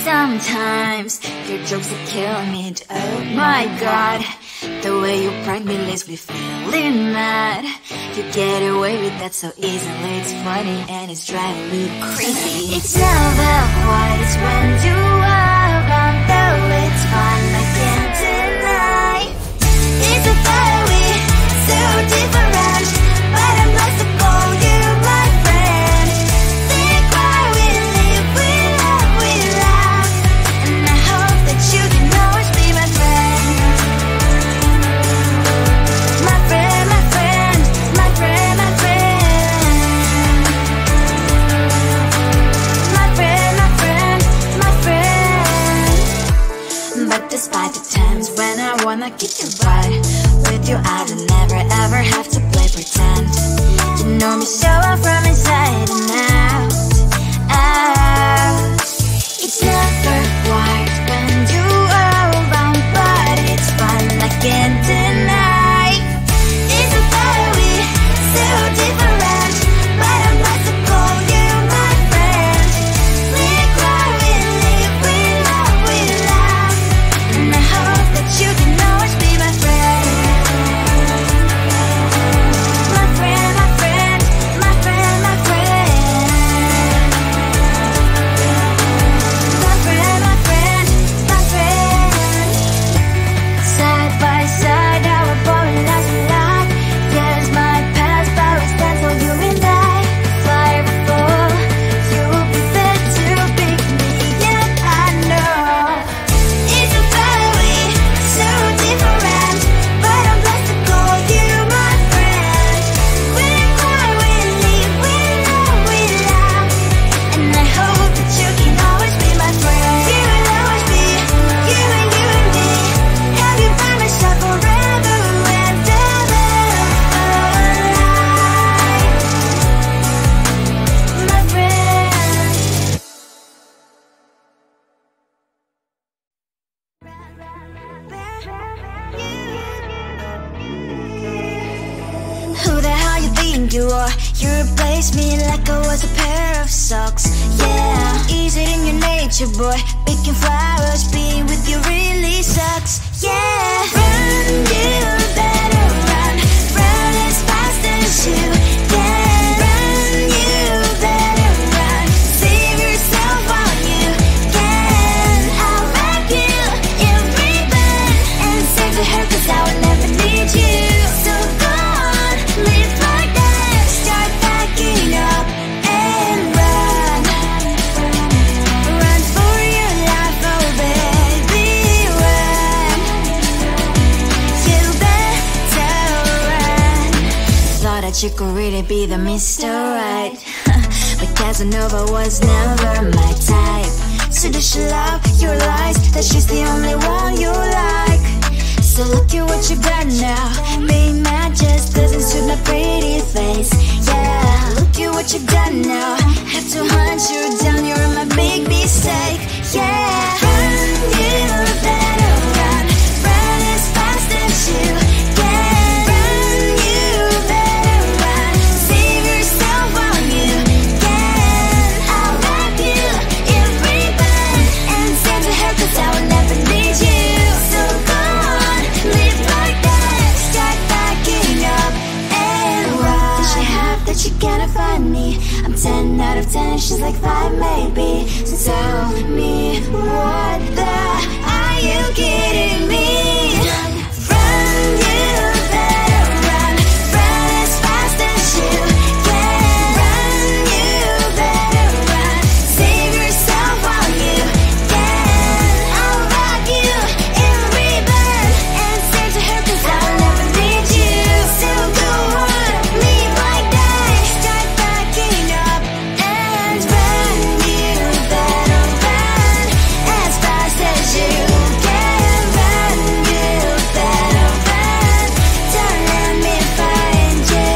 Sometimes your jokes will kill me. Oh my god, the way you prank me leaves me feeling mad. You get away with that so easily. It's funny and it's driving me crazy. It's never quite as when you are around, though it's fun, I can't deny. It's a very so different, but I'm lost to call you my friend. Think why we live, we love, we laugh, and I hope that you can always be my friend. My friend, my friend, my friend, my friend. My friend, my friend, my friend. But despite the times when I wanna kick your butt, with you I don't never ever have to play pretend. You know me so well from inside and out, out. It's never quite when you are around, but it's fun, I can't deny. It's a very so different, but I'm about to call you my friend. We cry, we live, we love, we laugh, and I hope that you can always be my friend. My friend, my friend, my friend, my friend. My friend, my friend, my friend. Side by side, our body lasts a lot. Yes, my past, but we stand so you and I. Fly before you'll be there to pick me, yeah, I know. It's a very so different, but I'm blessed to call you my friend. We cry, we live, we love, we laugh, and I hope that you can always be my friend. You will always be you and me. Have you by my side forever and ever. My friend. Who the hell you think you are? You replaced me like I was a pair of socks. Yeah, is it in your nature, boy? Picking flowers, being with you really sucks. Yeah, run, you better run. Run as fast as you can. Run, you better run. Save yourself while you can. I'll wrap you in ribbon and send to her, 'cause I will never need you. So go on, live like that. Start packing up and run. Run for your life, oh baby, run. You better run. Thought that you could really be the Mr. Right, but Casanova was never my type. So does she love your lies, that she's the only one you like? So look at what you've done now. Being mad just doesn't suit my pretty face. Yeah, look at what you've done now. Have to hunt you down, you're my big mistake. Yeah, run, you better run. Run as fast as you can. Run, you better run. Save yourself while you can. I'll wrap you in ribbon and send to her, 'cause I will never need you. So go on, live like that. Start packing up and run. Does she have that she cannot find me? I'm 10 out of 10, she's like 5 maybe. So tell me, what the are you kidding me? Run, you better run. Run as fast as you can. Run, you better run. Save yourself while you can. I'll wrap you in ribbon and send to her, 'cause I'll never need you. So go on, live like that. Start packing up and run. You better run as fast as you can. Run, you better run. Don't let me find you.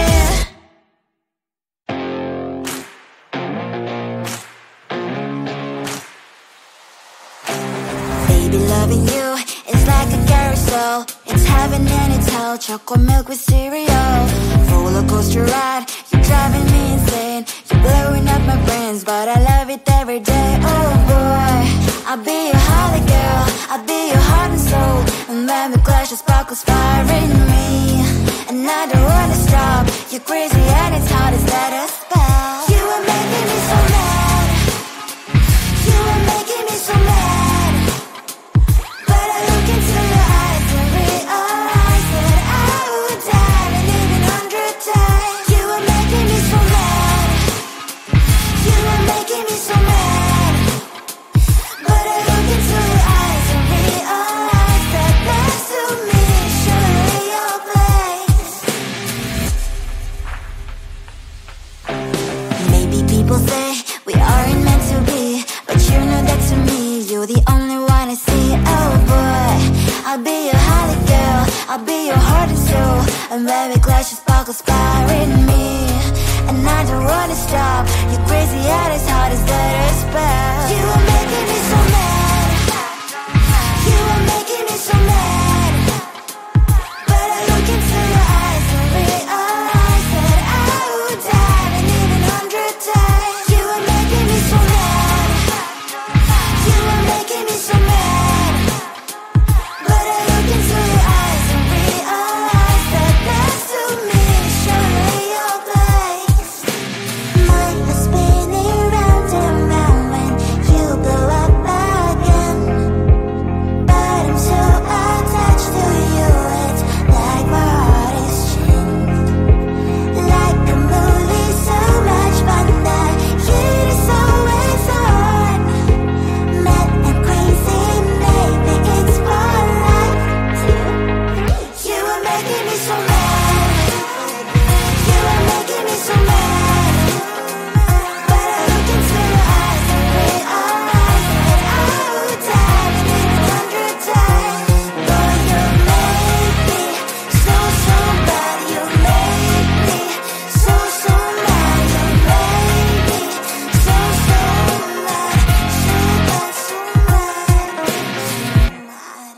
Baby, loving you is like a carousel. It's heaven and it's hell. Chocolate milk with cereal. Roller coaster ride. You're driving me insane. You're blowing up my brains, but I love it every day. Oh boy, I'll be your holly girl, I'll be your heart and soul. And when we clash, the sparkles fire in me. And I don't wanna stop. You're crazy and it's hard as let us spell. You are making me so mad. You are making me so mad. But I look into your eyes and realize that I would die and even 100 times. You are making me so mad. You are making me so mad. But I look into your eyes and realize that next to me is surely your place. Maybe people say we aren't meant to be, but you know that to me you're the only one I see. Oh boy, I'll be your holly girl, I'll be your heart and soul. And when we clash, the sparkles fire in me. And I don't wanna stop. You're crazy and as hard as let us spell. You are making me so mad. You are making me so mad. But I look into your eyes and realize that I would die and even 100 times. You are making me so mad. You are making me so mad. But I look into your eyes and realize that next to me is surely your place. Mind was spinning round and round when you blow up again. But I'm so attached to you, it's like my heart is chained. Like a movie, so much fun that heat is always on. Mad and crazy, maybe it's polite. You are making me so mad. You are making me so mad. But I look into your eyes and realize that I would die and even 100 times. Boy, you make me so, so bad. You make me so, so mad. You make me so, so mad. So bad, so mad, so mad.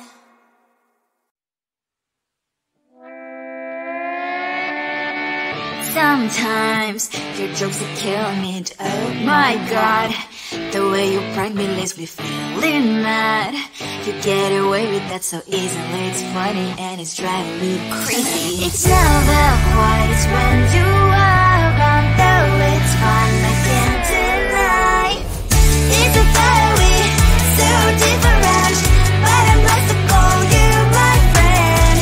Sometimes your jokes will kill me. Oh my god, the way you prank me leaves me feeling mad. You get away with that so easily. It's funny and it's driving me crazy. It's never quite as when you are around, though it's fun, I can't deny. It's a fiery, so different, but I must call you my friend.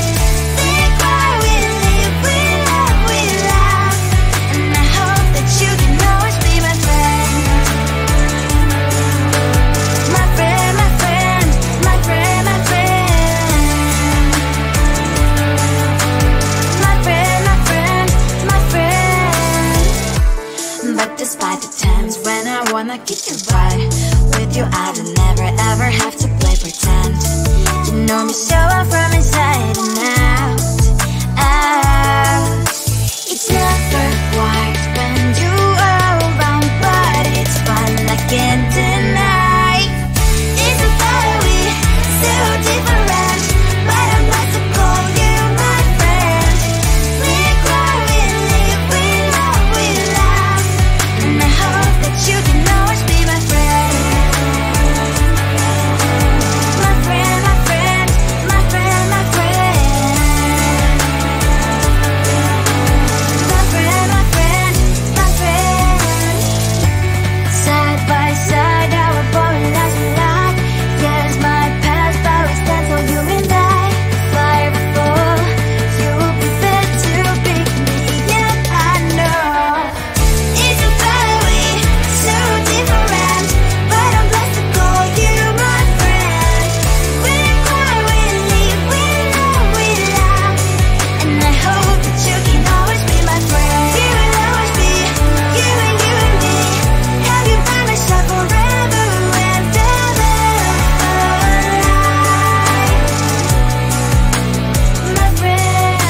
Think why we live, we love, we laugh. And I hope that you can always be my friend. My friend, my friend, my friend, my friend. My friend, my friend, my friend. But despite the times when I wanna kick your butt, with you I don't never ever have to play pretend. You know me so well from inside and out, out. It's never quite when you are around, but it's fun, I can't deny. It's a fiery, so different, but I must call you my friend. We cry, we live, we love, we laugh. And I hope that you can always be my friend. My friend, my friend, my friend, my friend. My friend, my friend, my friend. Side by side, our body lies a lot. Yes, my past always stands for you and I. Fly before you prefer to pick me, yeah, I know. It's a fiery, so different, but I'm blessed to call you my friend. We cry, we live, we love, we laugh. And I hope that you can always be my friend. You will always be, you and me. Have you found myself forever and ever alive? My friend.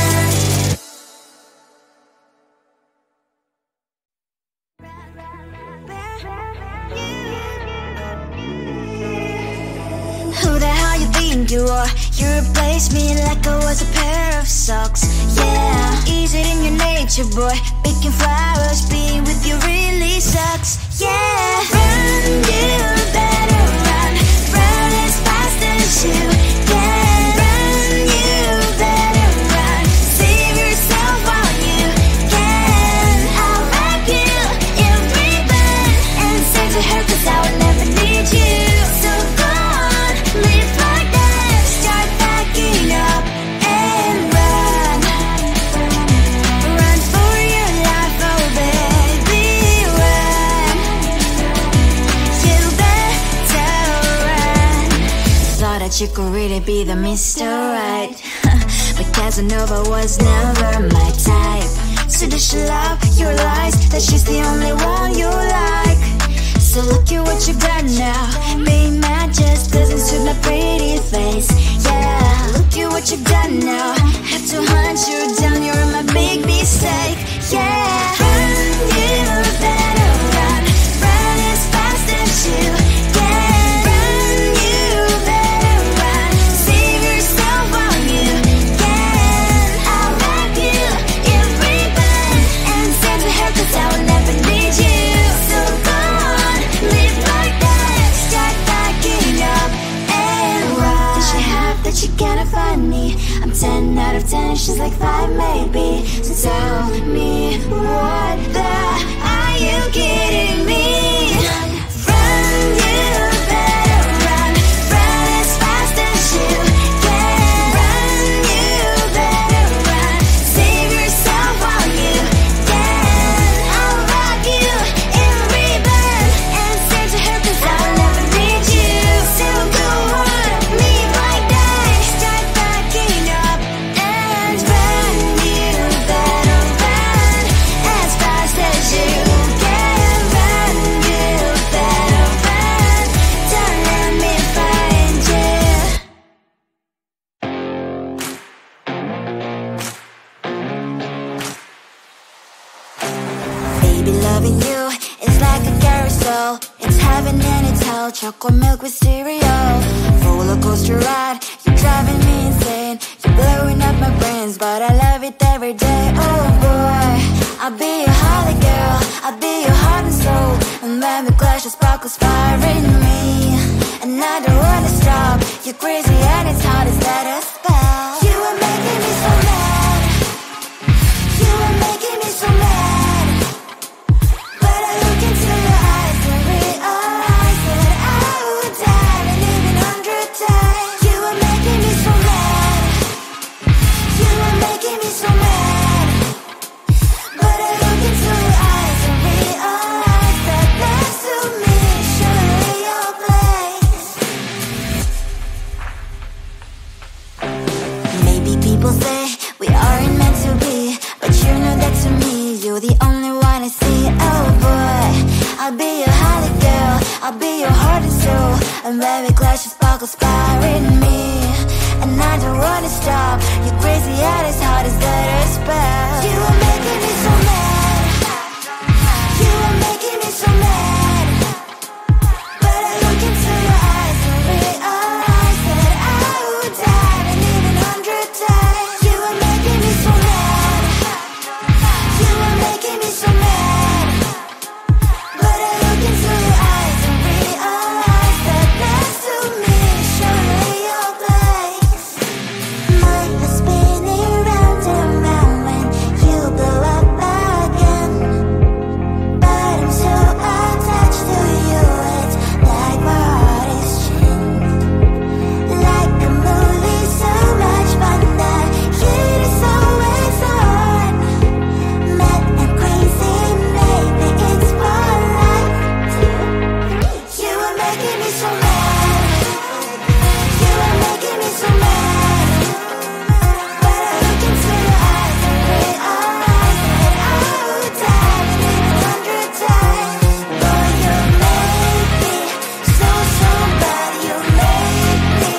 Who the hell you think you are? You replaced me like I was a pair of socks. Yeah, is it in your nature, boy? Picking flowers, being with you really sucks. Yeah, run, you better run, run. that you could really be the Mr. Right. But Casanova was never my type. So does she love your lies, that she's the only one you like? So look at what you've done now. Being mad just doesn't suit my pretty face. Yeah, look at what you've done now. Have to hunt you down, you're my big mistake. Yeah, run, you better run. Run as fast as you can. Run, you better run. Save yourself while you can. I'll wrap you in ribbon and send to her, 'cause I will never need you. So go on, live like that. Start backing up and run. Does she have that she cannot find me? I'm 10 out of 10, she's like 5 maybe. So tell me, what the are you kidding me? Run, you better run. Run as fast as you can. Run, you better run. Save yourself while you can. I'll rock you in ribbon and send to her, 'cause I'll never need you. So go on, live like that. Start backing up and run. You better run as fast as you can. Run, you better run. Don't let me find you. Baby, loving you is like a carousel. It's heaven and it's hell. Chocolate milk with cereal. Roller coaster ride. You're driving me insane. You're blowing up my brains, but I love it every day. Oh boy, I'll be your holly girl. I'll be your heart and soul. And when we clash, the sparkles fire in me. And I don't wanna stop. You're crazy and it's hard as let us spell. You are making me so mad. You are making me so mad. But I look into your eyes and realize that I would die and even 100 times. You are making me so mad. You are making me so mad. But I look into your eyes and realize that next to me should be your place. Maybe people say we aren't meant to be, but you know that to me, you're the only one I see. Oh boy, I'll be your holly girl. I'll be your heart and soul. And when we clash, the sparkles fire in me. And I don't wanna stop. You're crazy and as hard as let her spell. You are making me so mad. You are making me so mad. But I look into your eyes and realize that I would die and even 100 times. You are making me so mad. You are making me so mad. But I look into your eyes and realize that next to me should be your place. Mind is spinning round and round when you blow up again. But I'm so attached to you, it's like my heart is chained. Like a movie, so much fun that it is always on. Mad and crazy, maybe it's for life. You are making me so mad. You are making me so mad. But I look into your eyes and realize that I would die and even 100 times. Boy, you make me so, so bad. You make me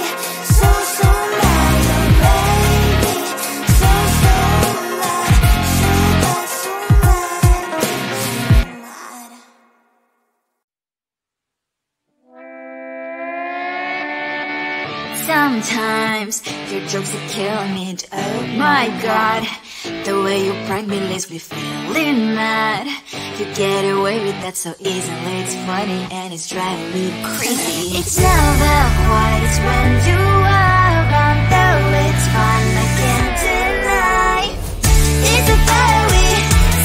so, so mad. You make me so, so mad. So bad, so mad, so mad. Sometimes your jokes are killing me. Oh my god, the way you prank me leaves me feeling mad. You get away with that so easily. It's funny and it's driving me crazy. It's never quiet, it's when you are around. Though it's fun, I can't deny. It's a fire we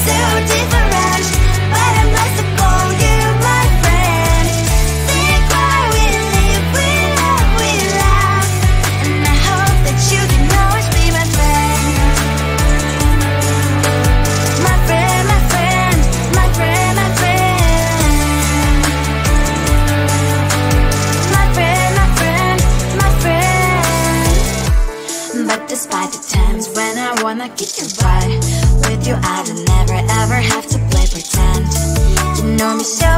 so different, but I'm blessed to call you my friend. Think why we live, we love, we laugh. And I hope that you can always be my friend. My friend, my friend, my friend, my friend. My friend, my friend, my friend. you can ride with your eyes and never ever have to play pretend. You know me so